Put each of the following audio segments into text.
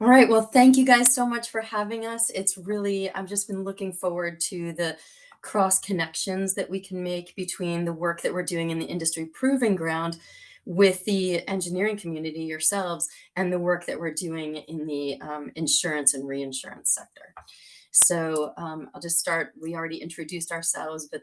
All right. Well, thank you guys so much for having us. I've just been looking forward to the cross connections that we can make between the work that we're doing in the industry proving ground with the engineering community yourselves and the work that we're doing in the insurance and reinsurance sector. So I'll just start. We already introduced ourselves, but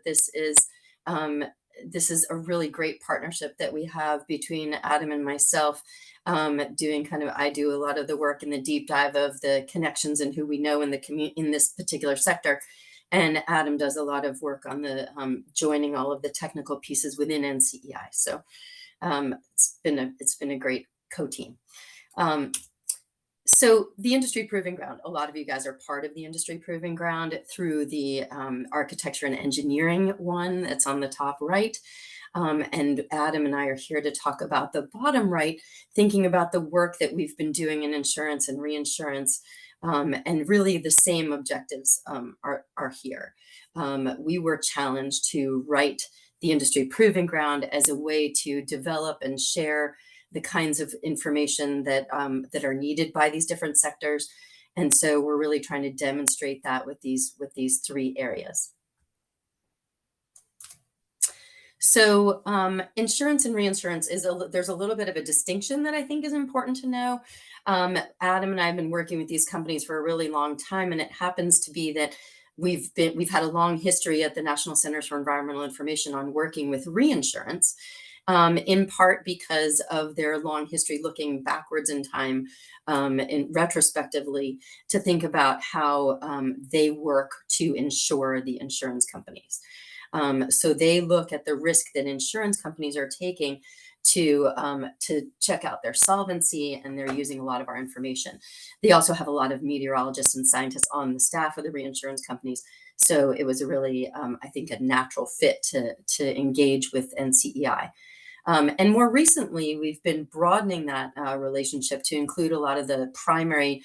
um, this is a really great partnership that we have between Adam and myself. I do a lot of the work in the deep dive of the connections and who we know in the in this particular sector, and Adam does a lot of work on the joining all of the technical pieces within NCEI. So it's been a great co-team. So the industry proving ground, a lot of you guys are part of the industry proving ground through the architecture and engineering one that's on the top right. And Adam and I are here to talk about the bottom right, thinking about the work that we've been doing in insurance and reinsurance. And really the same objectives are here. We were challenged to write the industry proving ground as a way to develop and share the kinds of information that are needed by these different sectors. And so we're really trying to demonstrate that with these three areas. So insurance and reinsurance there's a little bit of a distinction that I think is important to know. Adam and I have been working with these companies for a really long time, and it happens to be that we've had a long history at the National Centers for Environmental Information on working with reinsurance. In part because of their long history looking backwards in time and retrospectively to think about how they work to insure the insurance companies. So they look at the risk that insurance companies are taking to check out their solvency, and they're using a lot of our information. They also have a lot of meteorologists and scientists on the staff of the reinsurance companies. So it was a really, I think, a natural fit to engage with NCEI. And more recently, we've been broadening that relationship to include a lot of the primary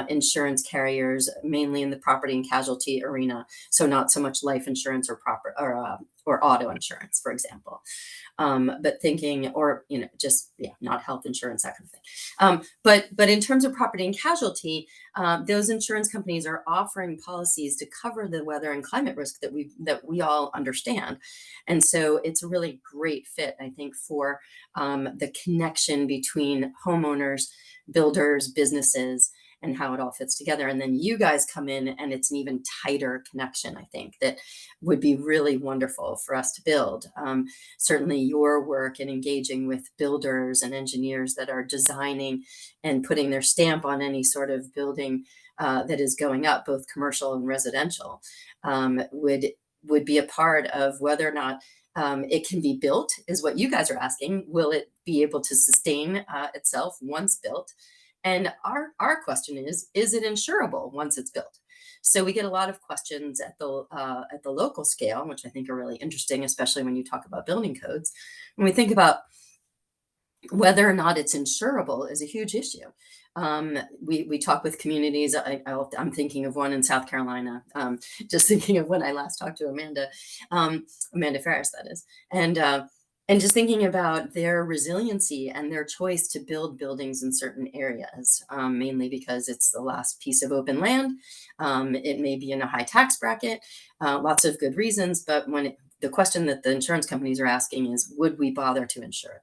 insurance carriers, mainly in the property and casualty arena. So not so much life insurance or auto insurance, for example, but thinking, or not health insurance, that kind of thing. But in terms of property and casualty, those insurance companies are offering policies to cover the weather and climate risk that we all understand, and so it's a really great fit, I think, for the connection between homeowners, builders, businesses, and how it all fits together. And then you guys come in and it's an even tighter connection, I think, that would be really wonderful for us to build. Certainly your work in engaging with builders and engineers that are designing and putting their stamp on any sort of building that is going up, both commercial and residential, would be a part of whether or not it can be built, is what you guys are asking. Will it be able to sustain itself once built? And our question is it insurable once it's built? So we get a lot of questions at the local scale, which I think are really interesting, especially when you talk about building codes. When we think about whether or not it's insurable is a huge issue. We talk with communities. I'm thinking of one in South Carolina, just thinking of when I last talked to Amanda Ferris, that is. And just thinking about their resiliency and their choice to build buildings in certain areas, mainly because it's the last piece of open land. It may be in a high tax bracket, lots of good reasons. But the question that the insurance companies are asking is, would we bother to insure it?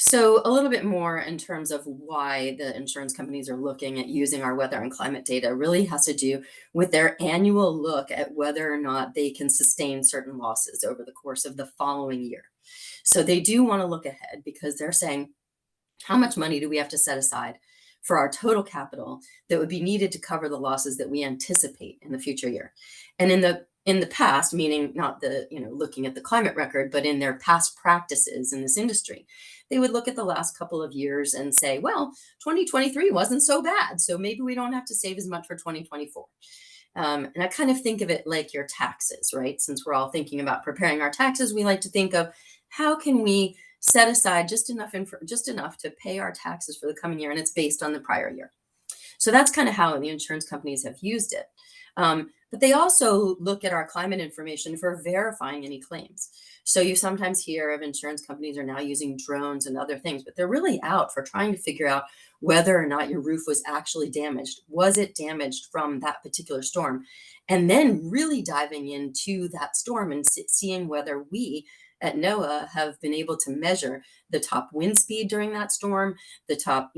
So a little bit more in terms of why the insurance companies are looking at using our weather and climate data really has to do with their annual look at whether or not they can sustain certain losses over the course of the following year. So they do want to look ahead because they're saying, how much money do we have to set aside for our total capital that would be needed to cover the losses that we anticipate in the future year? And in the past, meaning not looking at the climate record, but in their past practices in this industry, they would look at the last couple of years and say, well, 2023 wasn't so bad, so maybe we don't have to save as much for 2024. And I kind of think of it like your taxes, right? Since we're all thinking about preparing our taxes, we like to think of how can we set aside just enough to pay our taxes for the coming year, and it's based on the prior year. So that's kind of how the insurance companies have used it. But they also look at our climate information for verifying any claims. So you sometimes hear of insurance companies are now using drones and other things, but they're really out for trying to figure out whether or not your roof was actually damaged. Was it damaged from that particular storm? And then really diving into that storm and seeing whether we at NOAA have been able to measure the top wind speed during that storm, the top,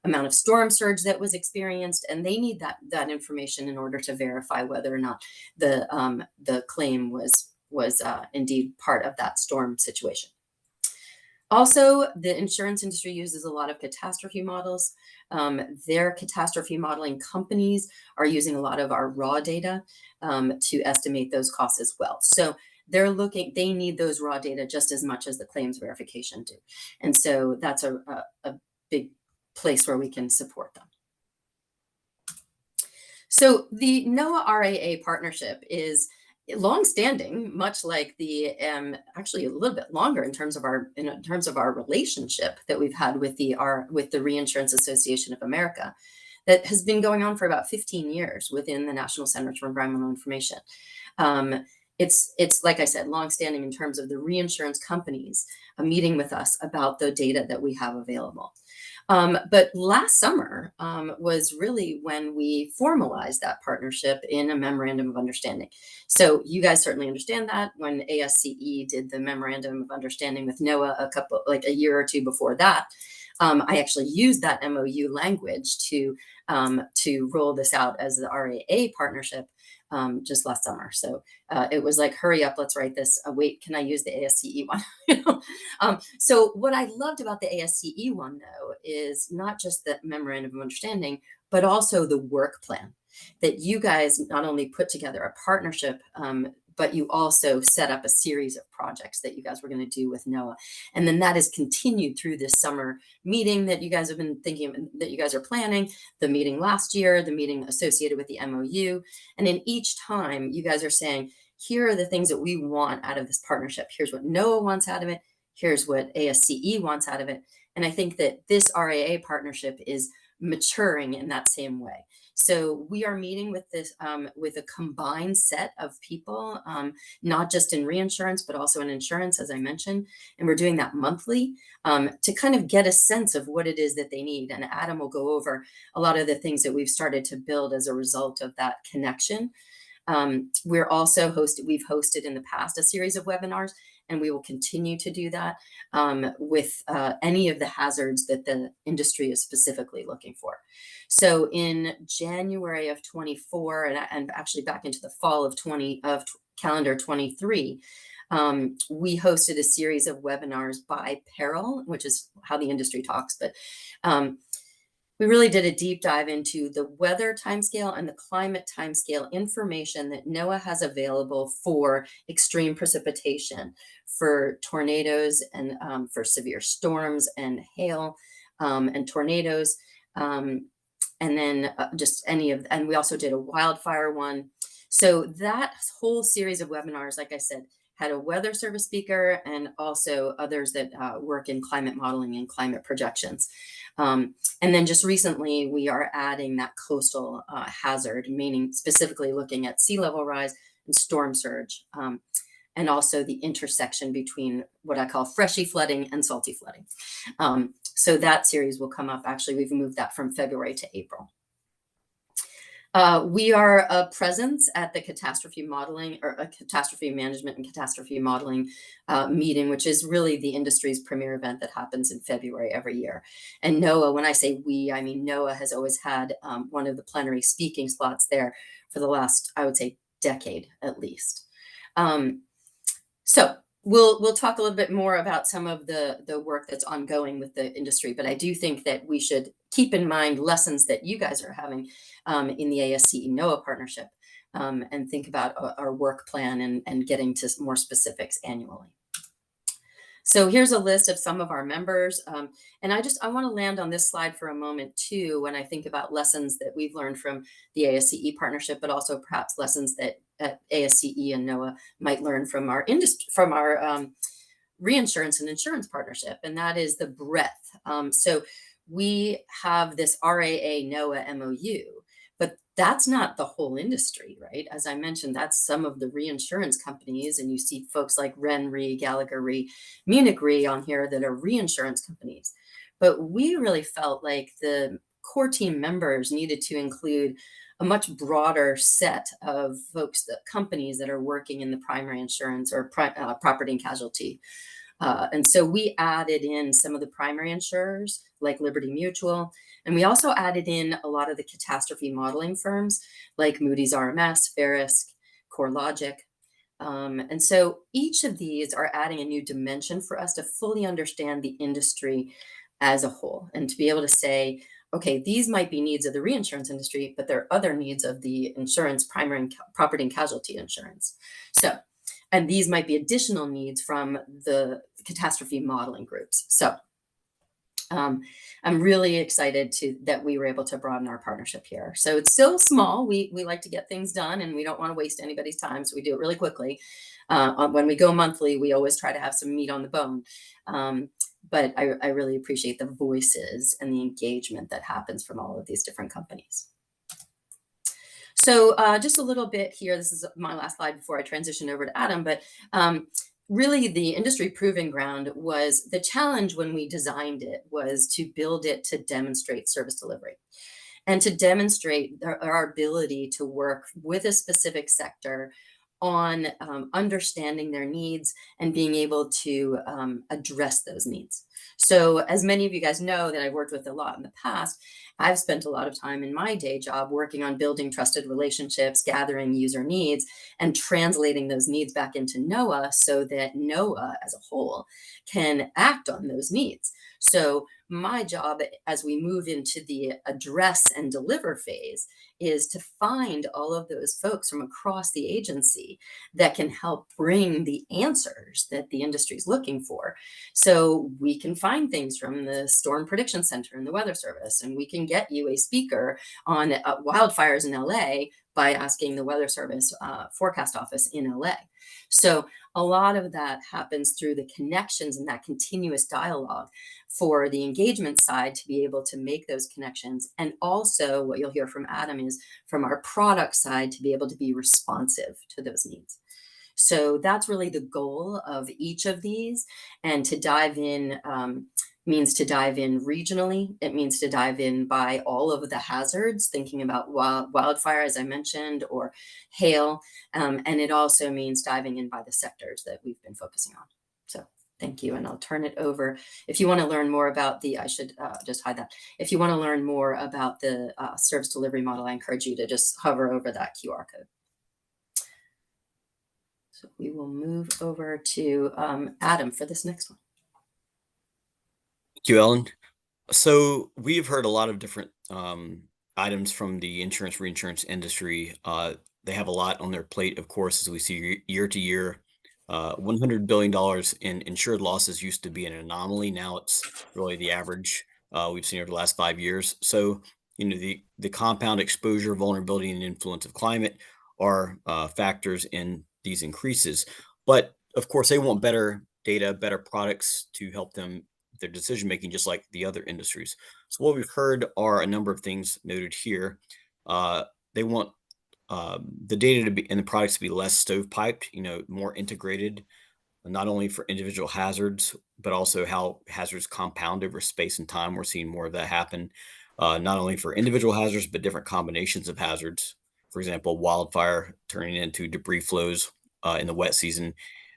amount of storm surge that was experienced, and they need that information in order to verify whether or not the claim was indeed part of that storm situation. Also, the insurance industry uses a lot of catastrophe models. Their catastrophe modeling companies are using a lot of our raw data to estimate those costs as well. So they need those raw data just as much as the claims verification do. And so that's a big place where we can support them. So the NOAA RAA partnership is long-standing, much like the actually a little bit longer in terms of our relationship that we've had with the Reinsurance Association of America, that has been going on for about 15 years within the National Centers for Environmental Information. It's like I said, long-standing in terms of the reinsurance companies meeting with us about the data that we have available. But last summer was really when we formalized that partnership in a memorandum of understanding. So you guys certainly understand that when ASCE did the memorandum of understanding with NOAA a year or two before that, I actually used that MOU language to roll this out as the RAA partnership just last summer. So it was like, hurry up, let's write this. Wait, can I use the ASCE one? So what I loved about the ASCE one, though, is not just the memorandum of understanding, but also the work plan that you guys not only put together a partnership, but you also set up a series of projects that you guys were going to do with NOAA. And then that has continued through this summer meeting that you guys have been thinking that you guys are planning, the meeting last year, the meeting associated with the MOU. And in each time, you guys are saying, here are the things that we want out of this partnership. Here's what NOAA wants out of it. Here's what ASCE wants out of it. And I think that this RAA partnership is maturing in that same way. So we are meeting with this with a combined set of people, not just in reinsurance, but also in insurance, as I mentioned. And we're doing that monthly to kind of get a sense of what it is that they need. And Adam will go over a lot of the things that we've started to build as a result of that connection. We've hosted in the past a series of webinars, and we will continue to do that with any of the hazards that the industry is specifically looking for. So in January of 24, and actually back into the fall of calendar 23, we hosted a series of webinars by peril, which is how the industry talks, but we really did a deep dive into the weather timescale and the climate timescale information that NOAA has available for extreme precipitation, for tornadoes, and for severe storms and hail and tornadoes. And then and we also did a wildfire one. So that whole series of webinars, like I said, had a weather service speaker and also others that work in climate modeling and climate projections. And then just recently, we are adding that coastal hazard, meaning specifically looking at sea level rise and storm surge, and also the intersection between what I call freshy flooding and salty flooding. So that series will come up. Actually, we've moved that from February to April. We are a presence at the catastrophe modeling or a catastrophe management and catastrophe modeling meeting, which is really the industry's premier event that happens in February every year. And NOAA, when I say we, I mean NOAA has always had one of the plenary speaking slots there for the last, I would say, decade at least. So we'll talk a little bit more about some of the work that's ongoing with the industry, but I do think that we should keep in mind lessons that you guys are having in the ASCE NOAA partnership, and think about our work plan and getting to more specifics annually. So here's a list of some of our members. And I want to land on this slide for a moment too, when I think about lessons that we've learned from the ASCE partnership, but also perhaps lessons that ASCE and NOAA might learn from our industry, from our reinsurance and insurance partnership, and that is the breadth. So we have this RAA NOAA MOU, But that's not the whole industry, right? As I mentioned, that's some of the reinsurance companies, and you see folks like Ren Re, Gallagher Re, Munich Re on here that are reinsurance companies. But we really felt like the core team members needed to include a much broader set of folks, the companies that are working in the primary insurance or property and casualty. And so we added in some of the primary insurers like Liberty Mutual. And we also added in a lot of the catastrophe modeling firms like Moody's RMS, Verisk, CoreLogic. And so each of these are adding a new dimension for us to fully understand the industry as a whole and to be able to say, okay, these might be needs of the reinsurance industry, but there are other needs of the insurance, primary and property and casualty insurance. So, and these might be additional needs from the catastrophe modeling groups. So I'm really excited that we were able to broaden our partnership here. So it's still small. We like to get things done, and we don't want to waste anybody's time, so we do it really quickly. When we go monthly, we always try to have some meat on the bone. But I really appreciate the voices and the engagement that happens from all of these different companies. So just a little bit here. This is my last slide before I transition over to Adam. But really, the industry proving ground was the challenge when we designed it was to build it to demonstrate service delivery and to demonstrate our ability to work with a specific sector on understanding their needs and being able to address those needs. So as many of you guys know that I've worked with a lot in the past, I've spent a lot of time in my day job working on building trusted relationships, gathering user needs, and translating those needs back into NOAA so that NOAA as a whole can act on those needs. So my job as we move into the address and deliver phase is to find all of those folks from across the agency that can help bring the answers that the industry is looking for. So we can find things from the Storm Prediction Center and the Weather Service, and we can get you a speaker on wildfires in LA by asking the Weather Service forecast office in LA. So a lot of that happens through the connections and that continuous dialogue for the engagement side to be able to make those connections. And also what you'll hear from Adam is from our product side to be able to be responsive to those needs. So that's really the goal of each of these. And to dive in means to dive in regionally. It means to dive in by all of the hazards, thinking about wildfire, as I mentioned, or hail. And it also means diving in by the sectors that we've been focusing on. So thank you. And I'll turn it over. If you want to learn more about I should just hide that. If you want to learn more about the service delivery model, I encourage you to just hover over that QR code. So we will move over to Adam for this next one. Thank you, Ellen. So we've heard a lot of different items from the insurance reinsurance industry. They have a lot on their plate, of course, as we see year to year. $100 billion in insured losses used to be an anomaly. Now it's really the average we've seen over the last 5 years. So, the compound exposure, vulnerability, and influence of climate are factors in these increases. But of course, they want better data, better products to help them with their decision making, just like the other industries. So what we've heard are a number of things noted here. They want the data to be and the products to be less stovepiped, more integrated, not only for individual hazards, but also how hazards compound over space and time. We're seeing more of that happen, not only for individual hazards, but different combinations of hazards. For example, wildfire turning into debris flows in the wet season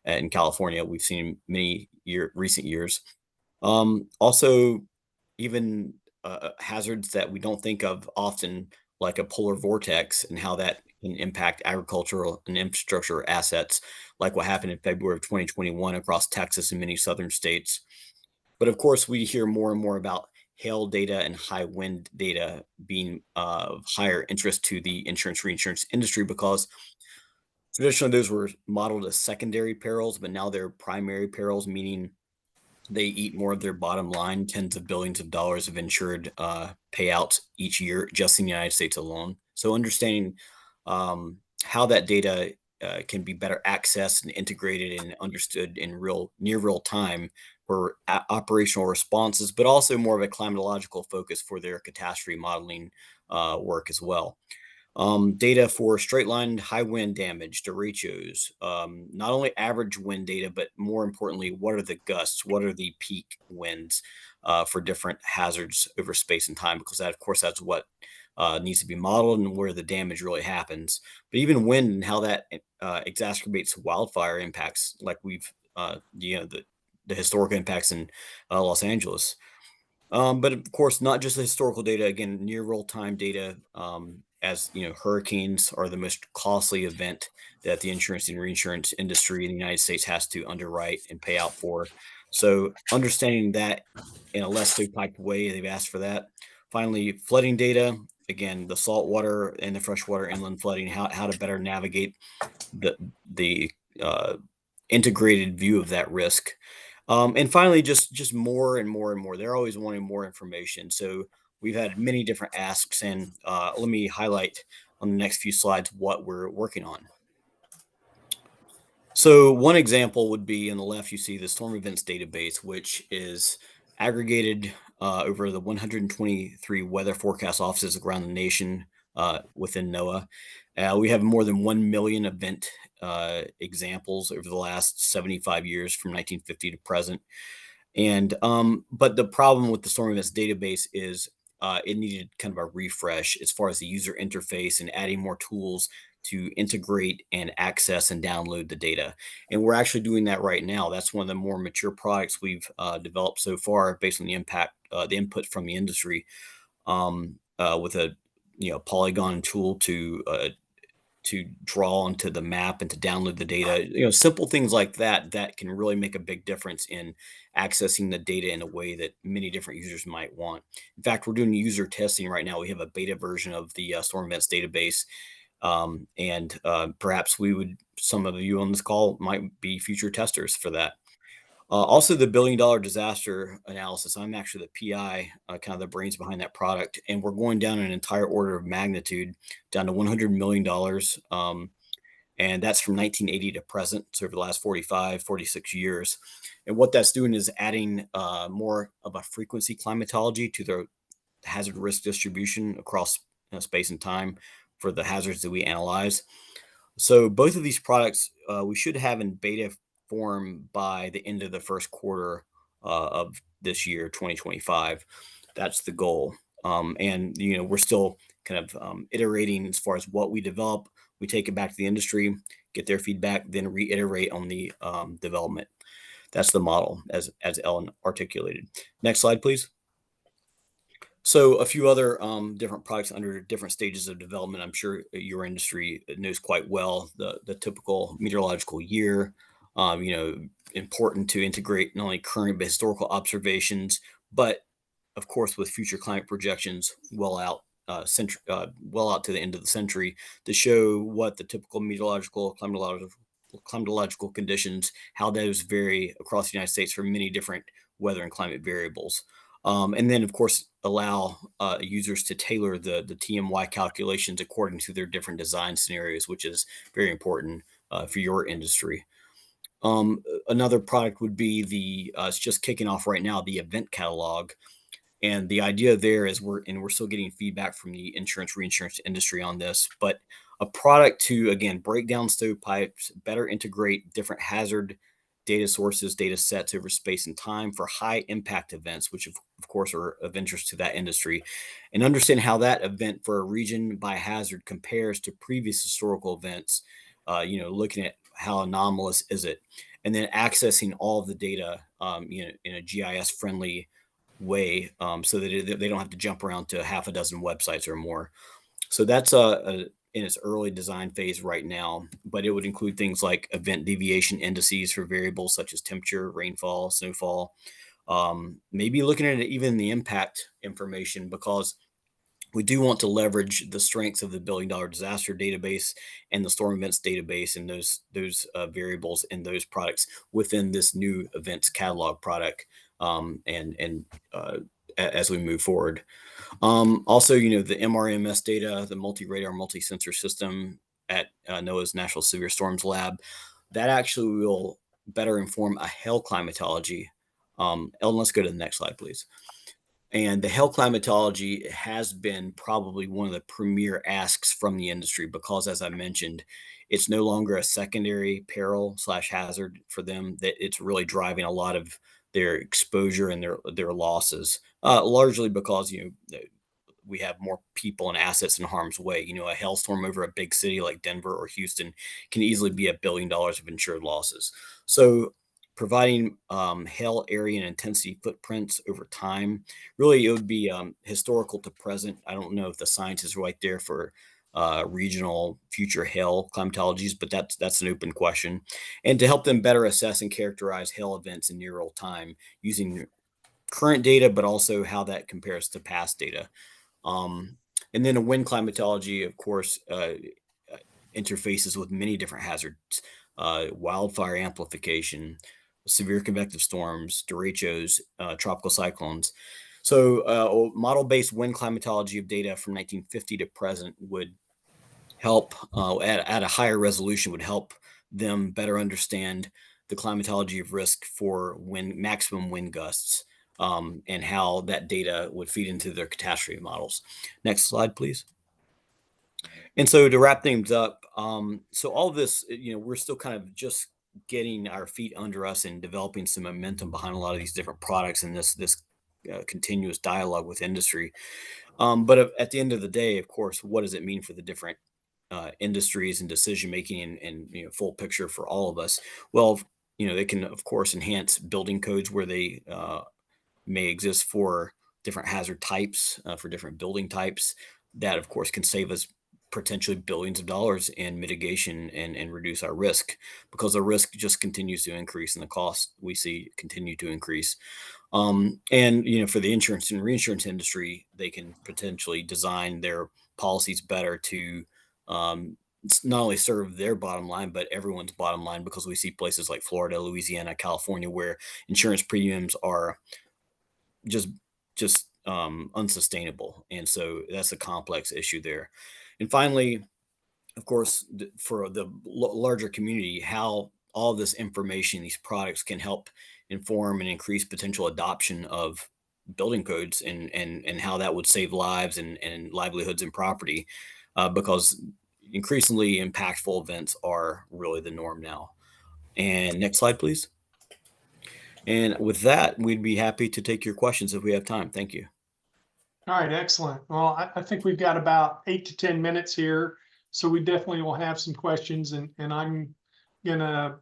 in California. We've seen recent years. Also, even hazards that we don't think of often, like a polar vortex and how that can impact agricultural and infrastructure assets, like what happened in February of 2021 across Texas and many southern states. But of course, we hear more and more about hail data and high wind data being of higher interest to the insurance reinsurance industry, because traditionally those were modeled as secondary perils, but now they're primary perils, meaning they eat more of their bottom line, tens of billions of dollars of insured payouts each year, just in the United States alone. So understanding how that data can be better accessed and integrated and understood in near real time for operational responses, but also more of a climatological focus for their catastrophe modeling work as well. Data for straight line high wind damage, derechos, not only average wind data, but more importantly, what are the gusts? What are the peak winds for different hazards over space and time? Because that, of course, that's what needs to be modeled and where the damage really happens. But even wind and how that exacerbates wildfire impacts, like we've, the historic impacts in Los Angeles. But of course, not just the historical data, again, near real time data, as you know, hurricanes are the most costly event that the insurance and reinsurance industry in the United States has to underwrite and pay out for. So understanding that in a less stovepipe way, they've asked for that. Finally, flooding data, again, the saltwater and the freshwater inland flooding, how to better navigate the integrated view of that risk. And finally, just more and more and more. They're always wanting more information. So we've had many different asks, and let me highlight on the next few slides what we're working on. So one example would be on the left, you see the storm events database, which is aggregated over the 123 weather forecast offices around the nation within NOAA. We have more than 1 million event examples over the last 75 years from 1950 to present. And but the problem with the storm events database is it needed kind of a refresh as far as the user interface and adding more tools to integrate and access and download the data. And we're actually doing that right now. That's one of the more mature products we've developed so far based on the impact, the input from the industry, with a Polygon tool to draw onto the map and to download the data. Simple things like that that can really make a big difference in accessing the data in a way that many different users might want. In fact, we're doing user testing right now. We have a beta version of the storm events database, and perhaps some of you on this call might be future testers for that. Also, the $1 billion disaster analysis. I'm actually the PI, kind of the brains behind that product, and we're going down an entire order of magnitude, down to $100 million. And that's from 1980 to present, so over the last 45, 46 years. And what that's doing is adding more of a frequency climatology to the hazard risk distribution across space and time for the hazards that we analyze. So both of these products we should have in beta form by the end of the first quarter of this year, 2025. That's the goal. And we're still kind of iterating as far as what we develop. We take it back to the industry, get their feedback, then reiterate on the development. That's the model, as Ellen articulated. Next slide, please. So a few other different products under different stages of development. I'm sure your industry knows quite well the typical meteorological year. Important to integrate not only current but historical observations, but of course with future climate projections well out to the end of the century to show what the typical climatological conditions, how those vary across the United States for many different weather and climate variables. And then, of course, allow users to tailor the TMY calculations according to their different design scenarios, which is very important for your industry. Another product would be it's just kicking off right now, the event catalog. And the idea there is we're still getting feedback from the insurance reinsurance industry on this, but a product to, again, break down stovepipes, better integrate different hazard data sources, data sets over space and time for high impact events, which of course are of interest to that industry, and understand how that event for a region by hazard compares to previous historical events, looking at how anomalous is it, and then accessing all of the data, in a GIS friendly way, so that they don't have to jump around to half a dozen websites or more. So that's in its early design phase right now, but it would include things like event deviation indices for variables such as temperature, rainfall, snowfall, maybe looking at even the impact information, because we do want to leverage the strengths of the $1 billion disaster database and the storm events database and those variables in those products within this new events catalog product, and as we move forward. Also, the MRMS data, the multi-radar, multi-sensor system, at NOAA's National Severe Storms Lab, that actually will better inform a hail climatology. Ellen, let's go to the next slide, please. And the hail climatology has been probably one of the premier asks from the industry because, as I mentioned, it's no longer a secondary peril slash hazard for them. That it's really driving a lot of their exposure and their losses, largely because we have more people and assets in harm's way. A hailstorm over a big city like Denver or Houston can easily be $1 billion of insured losses. So providing hail area and intensity footprints over time, really it would be historical to present. I don't know if the science is right there for regional future hail climatologies, but that's an open question. And to help them better assess and characterize hail events in near real time using current data, but also how that compares to past data. Um, and then a wind climatology, of course, interfaces with many different hazards, wildfire amplification, severe convective storms, derechos, tropical cyclones. So, model-based wind climatology of data from 1950 to present would help at a higher resolution, would help them better understand the climatology of risk for maximum wind gusts, and how that data would feed into their catastrophe models. Next slide, please. And so to wrap things up, so all of this, we're still kind of just getting our feet under us and developing some momentum behind a lot of these different products and this continuous dialogue with industry. But at the end of the day, of course, what does it mean for the different industries and decision making and full picture for all of us? Well, they can of course enhance building codes where they may exist for different hazard types, for different building types. That of course can save us potentially billions of dollars in mitigation and reduce our risk, because the risk just continues to increase and the cost we see continue to increase. And for the insurance and reinsurance industry, they can potentially design their policies better to not only serve their bottom line, but everyone's bottom line, because we see places like Florida, Louisiana, California, where insurance premiums are just unsustainable. And so that's a complex issue there. And finally, of course, for the larger community, how all this information, these products can help inform and increase potential adoption of building codes, and how that would save lives and livelihoods and property, because increasingly impactful events are really the norm now. And next slide, please. And with that, we'd be happy to take your questions if we have time. Thank you. All right, excellent. Well, I think we've got about 8 to 10 minutes here, so we definitely will have some questions, and I'm gonna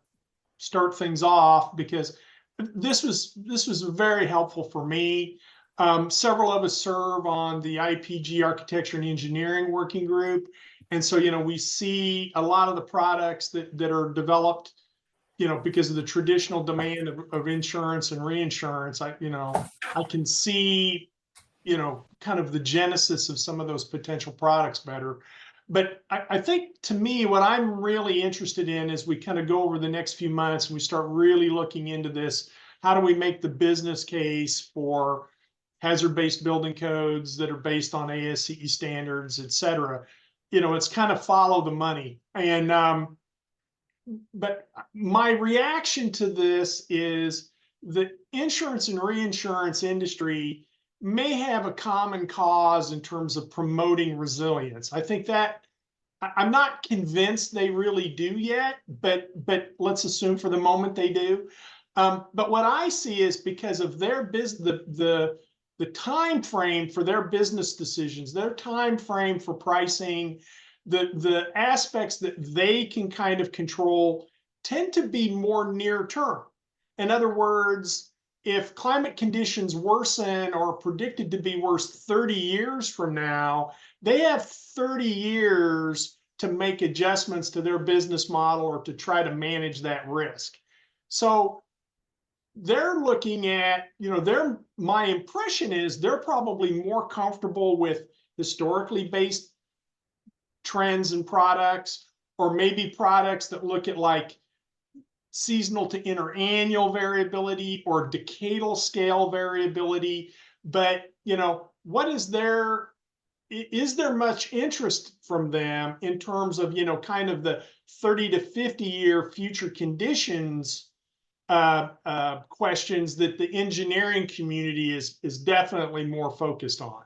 start things off because this was very helpful for me. Several of us serve on the IPG Architecture and Engineering Working Group, and so we see a lot of the products that are developed, because of the traditional demand of insurance and reinsurance. I can see kind of the genesis of some of those potential products better. But I think, to me, what I'm really interested in is we kind of go over the next few months and we start really looking into this. How do we make the business case for hazard-based building codes that are based on ASCE standards, et cetera? It's kind of follow the money. And but my reaction to this is the insurance and reinsurance industry may have a common cause in terms of promoting resilience. I think that I'm not convinced they really do yet, but let's assume for the moment they do. But what I see is, because of their business, the time frame for their business decisions, their time frame for pricing, the aspects that they can kind of control tend to be more near term. In other words, if climate conditions worsen or are predicted to be worse 30 years from now, they have 30 years to make adjustments to their business model or to try to manage that risk. So they're looking at, my impression is they're probably more comfortable with historically based trends and products, or maybe products that look at like seasonal to interannual variability or decadal scale variability. But what is their is there much interest from them in terms of, kind of the 30 to 50-year future conditions questions that the engineering community is definitely more focused on?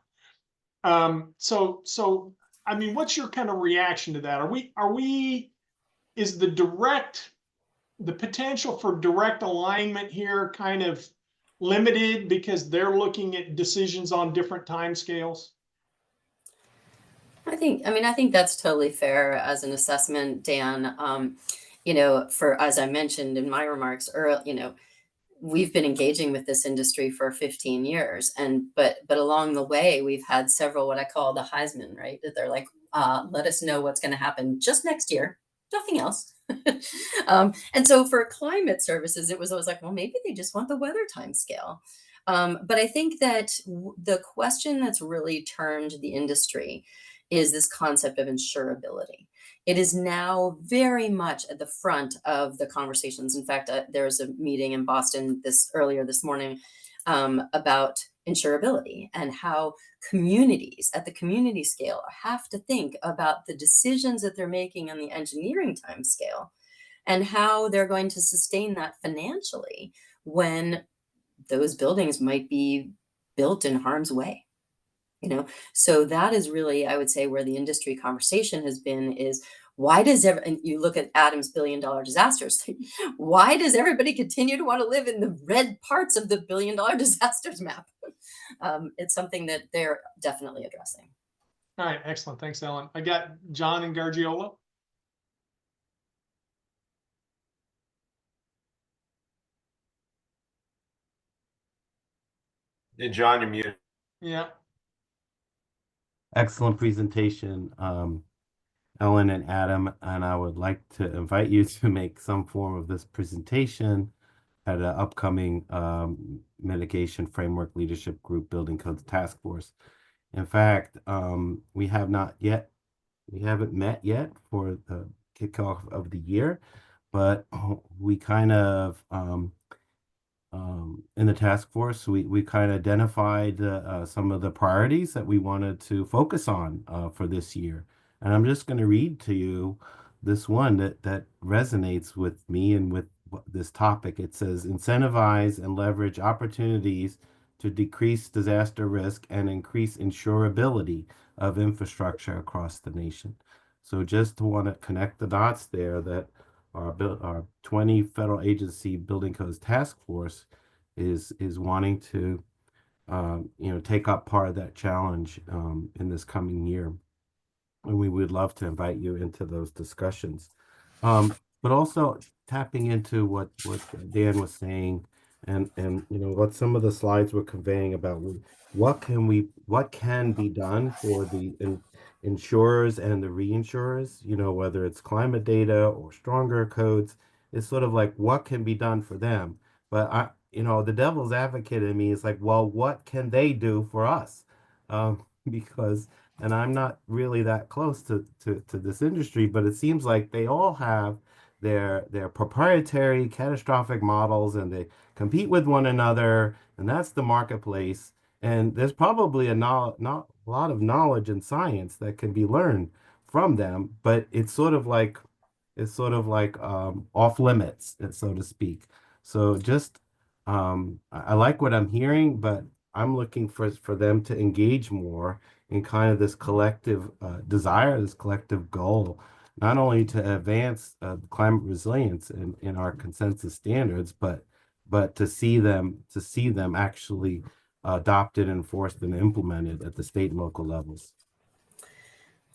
So I mean, what's your kind of reaction to that? Is the potential for direct alignment here kind of limited because they're looking at decisions on different timescales? I think that's totally fair as an assessment, Dan. As I mentioned in my remarks earlier, we've been engaging with this industry for 15 years, but along the way, we've had several what I call the Heisman, right? That they're like, let us know what's going to happen just next year, nothing else. And so for climate services, it was always like, well, maybe they just want the weather time scale. But I think that the question that's really turned the industry is this concept of insurability. It is now very much at the front of the conversations. In fact, there was a meeting in Boston earlier this morning about insurability and how communities at the community scale have to think about the decisions that they're making on the engineering time scale and how they're going to sustain that financially when those buildings might be built in harm's way. So that is really, I would say, where the industry conversation has been is why does and you look at Adam's billion-dollar disasters, why does everybody continue to want to live in the red parts of the billion-dollar disasters map? It's something that they're definitely addressing. All right, excellent. Thanks, Ellen. I got John and Gargiola. Hey, John, you're muted. Yeah. Excellent presentation, Ellen and Adam, and I would like to invite you to make some form of this presentation at an upcoming Mitigation Framework Leadership Group Building Codes Task Force. In fact, we haven't met yet for the kickoff of the year, but we kind of in the task force, we kind of identified some of the priorities that we wanted to focus on for this year. And I'm just going to read to you this one that resonates with me and with this topic. It says, incentivize and leverage opportunities to decrease disaster risk and increase insurability of infrastructure across the nation. So just to want to connect the dots there, that our 20 federal agency building codes task force is wanting to take up part of that challenge in this coming year, and we would love to invite you into those discussions, but also tapping into what Dan was saying and what some of the slides were conveying about what can be done for the insurers and the reinsurers, whether it's climate data or stronger codes. It's sort of like what can be done for them. But the devil's advocate in me is like, well, what can they do for us? Because, and I'm not really that close to this industry, but it seems like they all have their proprietary catastrophic models, and they compete with one another, and that's the marketplace. And there's probably a lot of knowledge and science that can be learned from them, but it's sort of like off limits, so to speak. So just I like what I'm hearing, but I'm looking for them to engage more in kind of this collective desire, this collective goal, not only to advance climate resilience in our consensus standards, but to see them actually adopted, enforced, and implemented at the state and local levels.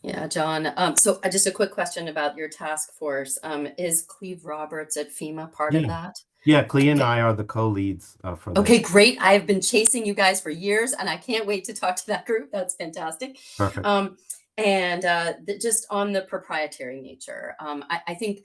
Yeah, John. So just a quick question about your task force. Is Cleve Roberts at FEMA part of that? Yeah, Cleve and I are the co-leads for that. Okay, great. I've been chasing you guys for years, and I can't wait to talk to that group. That's fantastic. Perfect. Just on the proprietary nature, I think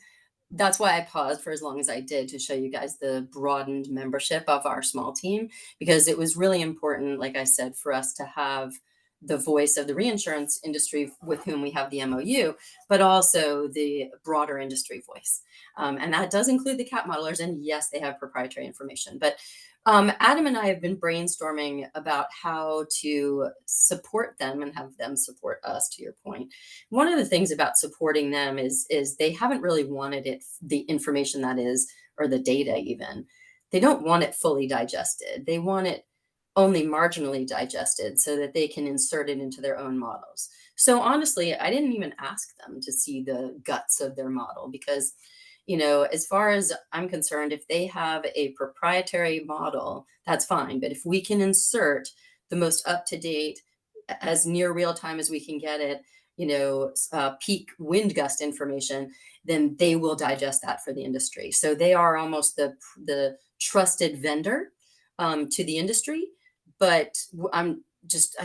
that's why I paused for as long as I did to show you guys the broadened membership of our small team, because it was really important, like I said, for us to have the voice of the reinsurance industry with whom we have the MOU, but also the broader industry voice. And that does include the CAT modelers. And yes, they have proprietary information. But Adam and I have been brainstorming about how to support them and have them support us, to your point. One of the things about supporting them is they haven't really wanted it, the information that is, or the data even. They don't want it fully digested. They want it only marginally digested so that they can insert it into their own models. So honestly, I didn't even ask them to see the guts of their model because, you know, as far as I'm concerned, if they have a proprietary model, that's fine. But if we can insert the most up-to-date, as near real time as we can get it, you know, peak wind gust information, then they will digest that for the industry. So they are almost the trusted vendor to the industry. But I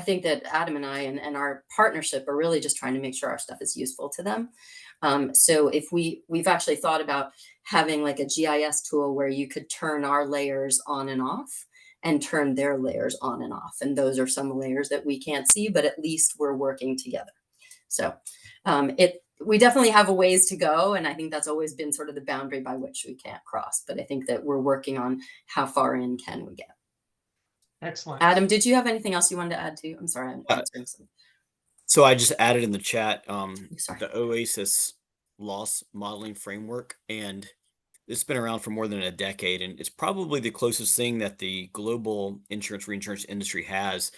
think that Adam and I and our partnership are really just trying to make sure our stuff is useful to them. So if we've actually thought about having like a GIS tool where you could turn our layers on and off and turn their layers on and off. And those are some layers that we can't see, but at least we're working together. So we definitely have a ways to go. And I think that's always been sort of the boundary by which we can't cross. But I think that we're working on how far in can we get. Excellent. Adam, did you have anything else you wanted to add to? I'm sorry, I'm answering some. So I just added in the chat Sorry. the OASIS loss modeling framework, and it's been around for more than a decade, and it's probably the closest thing that the global insurance reinsurance industry has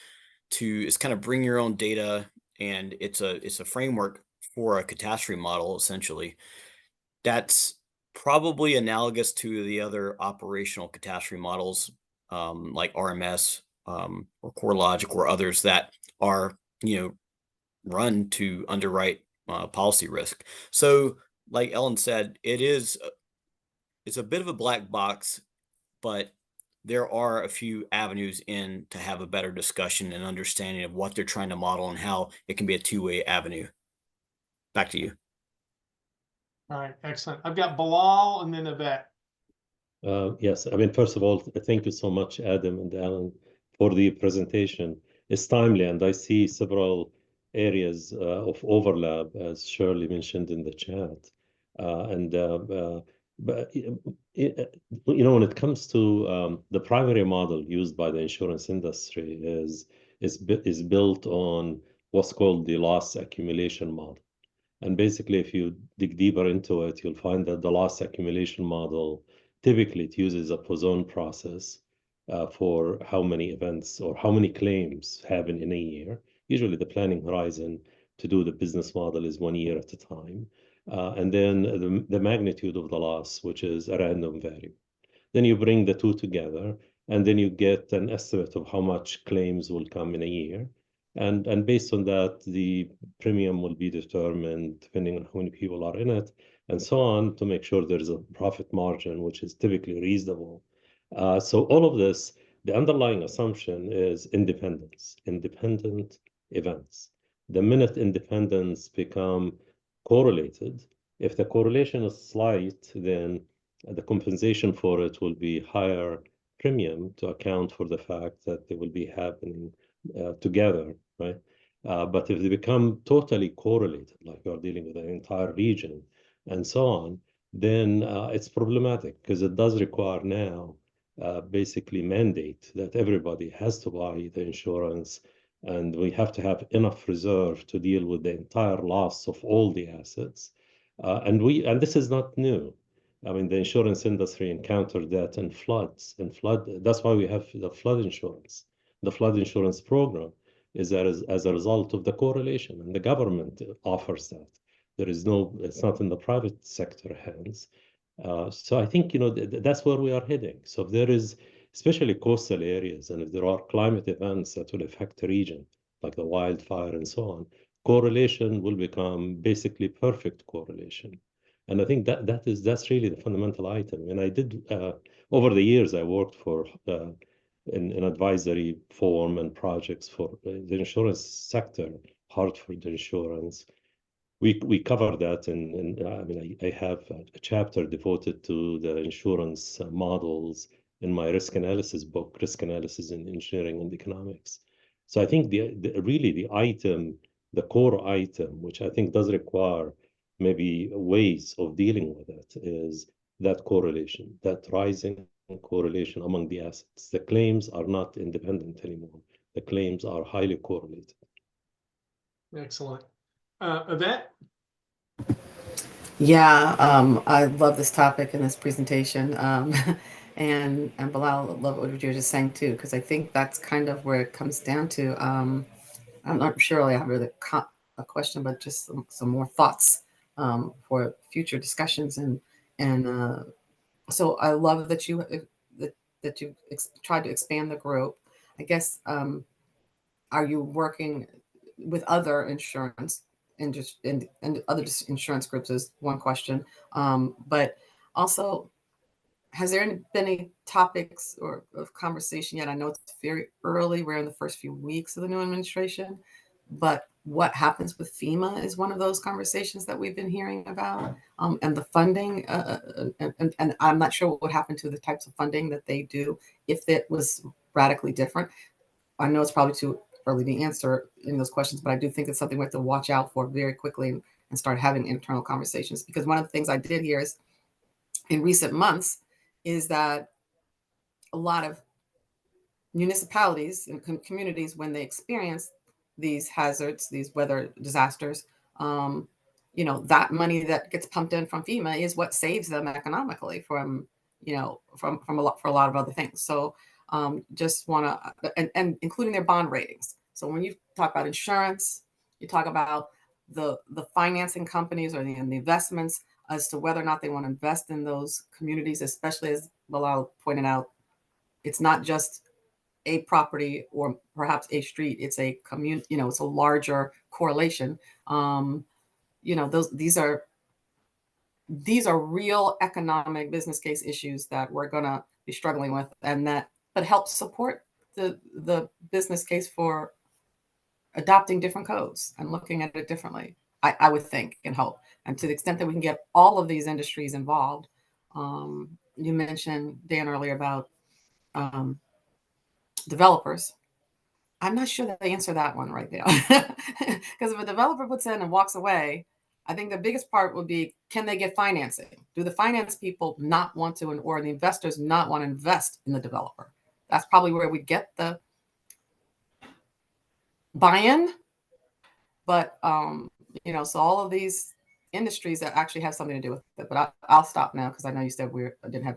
to is kind of bring your own data, and it's a framework for a catastrophe model essentially. That's probably analogous to the other operational catastrophe models like RMS or CoreLogic or others that are, you know, run to underwrite policy risk. So like Ellen said, it's a bit of a black box, but there are a few avenues in to have a better discussion and understanding of what they're trying to model and how it can be a two-way avenue. Back to you. All right, excellent. I've got Bilal and then Yvette. Yes, I mean, first of all, thank you so much, Adam and Alan, for the presentation. It's timely, and I see several areas of overlap, as Shirley mentioned in the chat. But you know, when it comes to the primary model used by the insurance industry is built on what's called the loss accumulation model. And basically, if you dig deeper into it, you'll find that the loss accumulation model typically it uses a Poisson process for how many events or how many claims happen in a year. Usually, the planning horizon to do the business model is 1 year at a time. And then the magnitude of the loss, which is a random value. Then you bring the two together, and then you get an estimate of how much claims will come in a year. And based on that, the premium will be determined depending on how many people are in it, and so on, to make sure there's a profit margin, which is typically reasonable. So all of this, the underlying assumption is independent events. The minute independents become correlated, if the correlation is slight, then the compensation for it will be higher premium to account for the fact that they will be happening together, right? But if they become totally correlated, like you're dealing with an entire region and so on, then it's problematic because it does require now basically mandate that everybody has to buy the insurance, and we have to have enough reserve to deal with the entire loss of all the assets. And this is not new. I mean, the insurance industry encountered that in floods. That's why we have the flood insurance. The flood insurance program is as a result of the correlation, and the government offers that. It's not in the private sector hands. So I think, you know, that's where we are heading. So if there is, especially coastal areas, and if there are climate events that will affect the region, like the wildfire and so on, correlation will become basically perfect correlation. And I think that's really the fundamental item. And I did, over the years, I worked for in advisory form and projects for the insurance sector, Hartford Insurance. We cover that, and I mean, I have a chapter devoted to the insurance models in my risk analysis book, Risk Analysis in Engineering and Economics. So I think really the item, the core item, which I think does require maybe ways of dealing with it, is that correlation, that rising correlation among the assets. The claims are not independent anymore. The claims are highly correlated. Excellent. Yvette? Yeah, I love this topic and this presentation. And Bilal, I love what you were just saying too, because I think that's kind of where it comes down to. I'm not sure I have really a question, but just some more thoughts for future discussions. And so I love that that you tried to expand the group. I guess are you working with other insurance and other insurance groups is one question. But also, has there been any topics or of conversation yet? I know it's very early. We're in the first few weeks of the new administration, but what happens with FEMA is one of those conversations that we've been hearing about, and the funding. And I'm not sure what would happen to the types of funding that they do if it was radically different. I know it's probably too early to answer in those questions, but I do think it's something we have to watch out for very quickly and start having internal conversations. Because one of the things I did hear is in recent months is that a lot of municipalities and communities, when they experience these hazards, these weather disasters, that money that gets pumped in from FEMA is what saves them economically from a lot of other things. So just want to, and including their bond ratings. So when you talk about insurance, you talk about the financing companies or the investments as to whether or not they want to invest in those communities, especially as Bilal pointed out, it's not just a property or perhaps a street, it's a it's a larger correlation. These are real economic business case issues that we're going to be struggling with, but help support the business case for adopting different codes and looking at it differently. I would think and hope. And to the extent that we can get all of these industries involved, you mentioned, Dan, earlier about developers. I'm not sure that they answer that one right now. Because if a developer puts in and walks away, I think the biggest part would be, can they get financing? Do the finance people not want to, or the investors not want to invest in the developer? That's probably where we get the buy-in. But, so all of these industries that actually have something to do with it. But I'll stop now because I know you said I didn't have